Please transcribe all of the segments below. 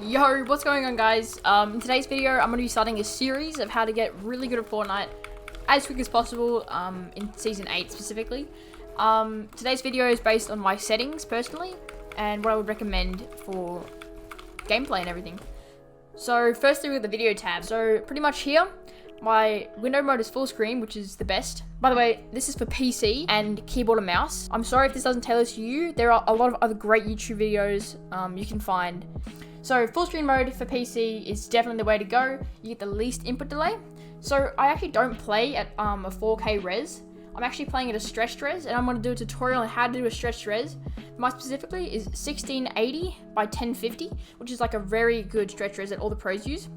Yo, what's going on, guys? In today's video, I'm going to be starting a series of how to get really good at Fortnite as quick as possible, in Season 8 specifically. Today's video is based on my settings, personally, and what I would recommend for gameplay and everything. So, firstly with the video tab. So, pretty much here, my window mode is full screen, which is the best. By the way, this is for PC and keyboard and mouse. I'm sorry if this doesn't tailor to you. There are a lot of other great YouTube videos you can find. So full screen mode for PC is definitely the way to go. You get the least input delay. So I actually don't play at a 4K res. I'm actually playing at a stretched res, and I'm going to do a tutorial on how to do a stretched res. Mine specifically is 1680 by 1050, which is like a very good stretch res that all the pros use.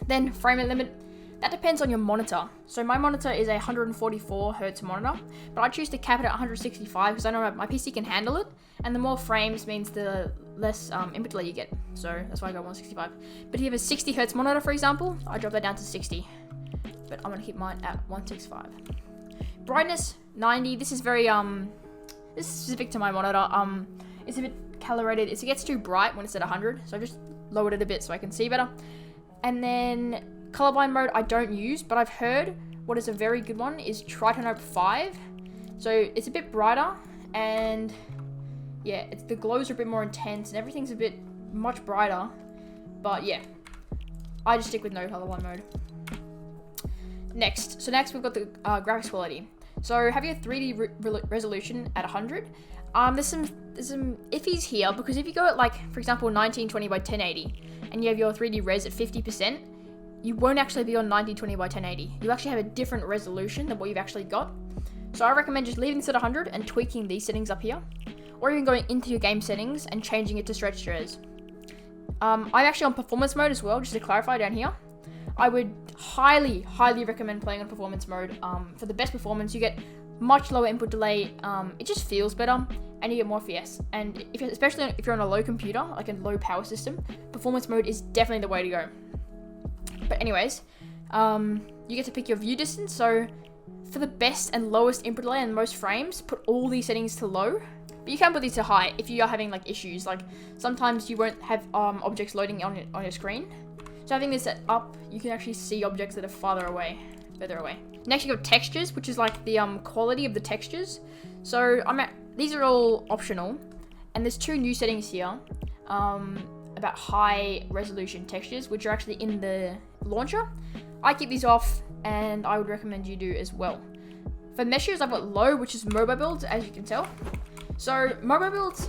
Then frame rate limit. That depends on your monitor. So my monitor is a 144 Hz monitor, but I choose to cap it at 165 because I know my PC can handle it, and the more frames means the less input delay you get. So that's why I go 165. But if you have a 60 Hz monitor, for example, I drop that down to 60. But I'm gonna keep mine at 165. Brightness 90. This is very this is specific to my monitor. It's a bit calibrated. It gets too bright when it's at 100, so I just lowered it a bit so I can see better. And then colorblind mode I don't use, but I've heard what is a very good one is Tritone 5. So it's a bit brighter, and yeah, the glows are a bit more intense and everything's a bit much brighter. But yeah, I just stick with no colorblind mode. Next we've got the graphics quality. So have your 3D resolution at 100. There's some iffies here, because if you go at, like, for example, 1920 by 1080 and you have your 3D res at 50%, you won't actually be on 1920 by 1080. You actually have a different resolution than what you've actually got. So I recommend just leaving this at 100 and tweaking these settings up here, or even going into your game settings and changing it to stretched res. I'm actually on performance mode as well, just to clarify down here. I would highly recommend playing on performance mode. For the best performance, you get much lower input delay. It just feels better, and you get more FPS. And especially if you're on a low computer, like a low power system, performance mode is definitely the way to go. But anyways, you get to pick your view distance. So for the best and lowest input delay and most frames, put all these settings to low. But you can put these to high if you are having like issues. Like sometimes you won't have objects loading on your screen. So having this set up, you can actually see objects that are further away. Next you got textures, which is like the quality of the textures. So these are all optional, and there's two new settings here about high resolution textures, which are actually in the launcher. I keep these off, and I would recommend you do as well. For meshes, I've got low, which is mobile builds, as you can tell. So mobile builds,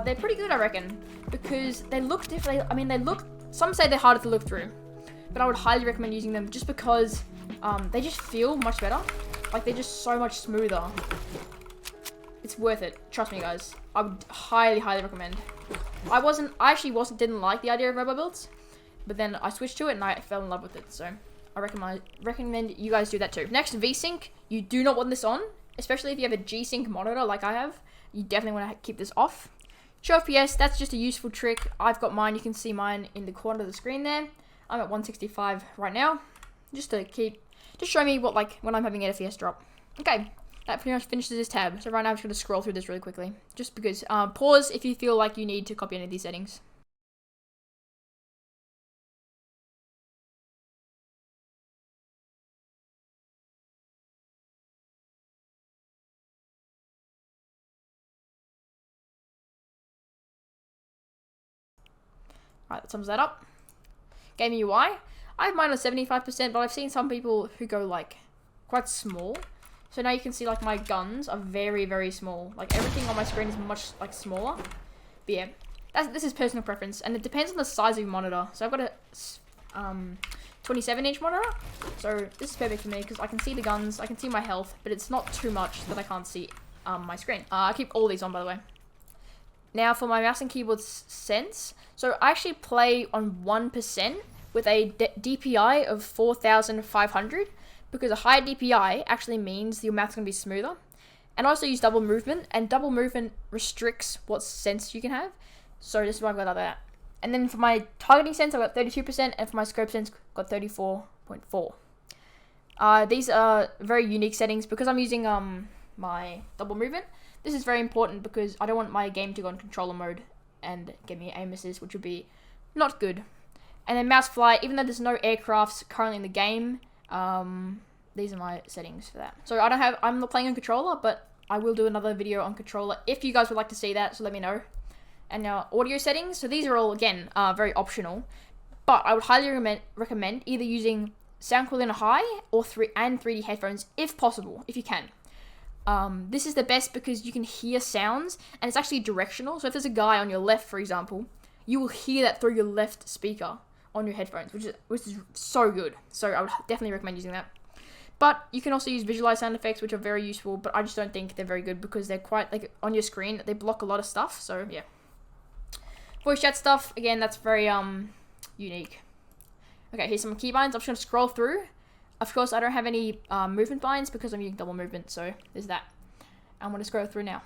they're pretty good, I reckon, because they look different. I mean, some say they're harder to look through, but I would highly recommend using them just because they just feel much better. Like, they're just so much smoother. It's worth it. Trust me, guys. I would highly recommend. I didn't like the idea of mobile builds, but then I switched to it and I fell in love with it. So I recommend you guys do that too. Next, VSync. You do not want this on, especially if you have a G-Sync monitor like I have. You definitely want to keep this off. Show FPS, that's just a useful trick. I've got mine. You can see mine in the corner of the screen there. I'm at 165 right now, just to show me what, like, when I'm having an FPS drop. Okay, that pretty much finishes this tab. So right now I'm just going to scroll through this really quickly, just because. Pause if you feel like you need to copy any of these settings. Right, that sums that up. Game UI. I have mine on 75%, but I've seen some people who go, like, quite small. So now you can see, like, my guns are very small. Like, everything on my screen is much, like, smaller. But yeah, this is personal preference, and it depends on the size of your monitor. So I've got a 27-inch monitor, so this is perfect for me because I can see the guns, I can see my health, but it's not too much that I can't see my screen. I keep all these on, by the way. Now for my mouse and keyboard sense, so I actually play on 1% with a DPI of 4,500, because a higher DPI actually means your mouse is going to be smoother. And I also use double movement, and double movement restricts what sense you can have. So this is why I've got like that. And then for my targeting sense, I've got 32%, and for my scope sense, I've got 34.4. These are very unique settings because I'm using my double movement. This is very important because I don't want my game to go in controller mode and get me aim assist, which would be not good. And then mouse flight, even though there's no aircrafts currently in the game, these are my settings for that. So I'm not playing on controller, but I will do another video on controller if you guys would like to see that, so let me know. And now audio settings, so these are all, again, very optional, but I would highly recommend either using sound quality on high or 3D headphones if possible, if you can. This is the best because you can hear sounds and it's actually directional. So if there's a guy on your left, for example, you will hear that through your left speaker on your headphones, which is so good. So I would definitely recommend using that. But you can also use visualize sound effects, which are very useful, but I just don't think they're very good because they're quite, like, on your screen, they block a lot of stuff. So yeah. Voice chat stuff, again, that's very unique. Okay, here's some keybinds. I'm just going to scroll through. Of course, I don't have any movement binds because I'm using double movement, so there's that. I'm going to scroll through now.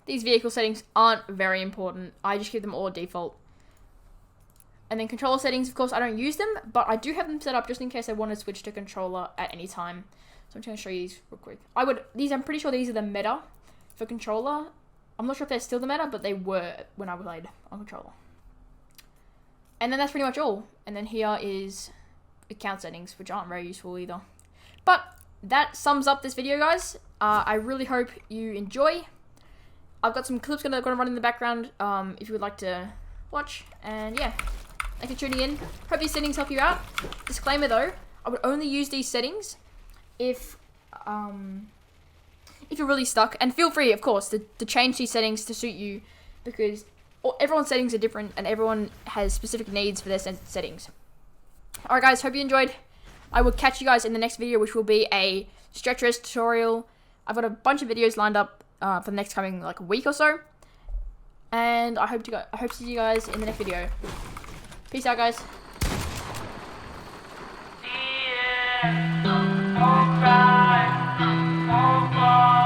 These vehicle settings aren't very important. I just keep them all default. And then controller settings, of course, I don't use them, but I do have them set up just in case I want to switch to controller at any time. So I'm just going to show you these real quick. I'm pretty sure these are the meta for controller. I'm not sure if they're still the meta, but they were when I played on controller. And then that's pretty much all. And then here is account settings, which aren't very useful either. But that sums up this video, guys. I really hope you enjoy. I've got some clips gonna run in the background if you would like to watch. And yeah, thanks for tuning in. Hope these settings help you out. Disclaimer though, I would only use these settings if you're really stuck. And feel free, of course, to change these settings to suit you because everyone's settings are different and everyone has specific needs for their settings. Alright guys, hope you enjoyed. I will catch you guys in the next video, which will be a stretch rest tutorial. I've got a bunch of videos lined up for the next coming like a week or so, and I hope to see you guys in the next video. Peace out, guys. Yeah.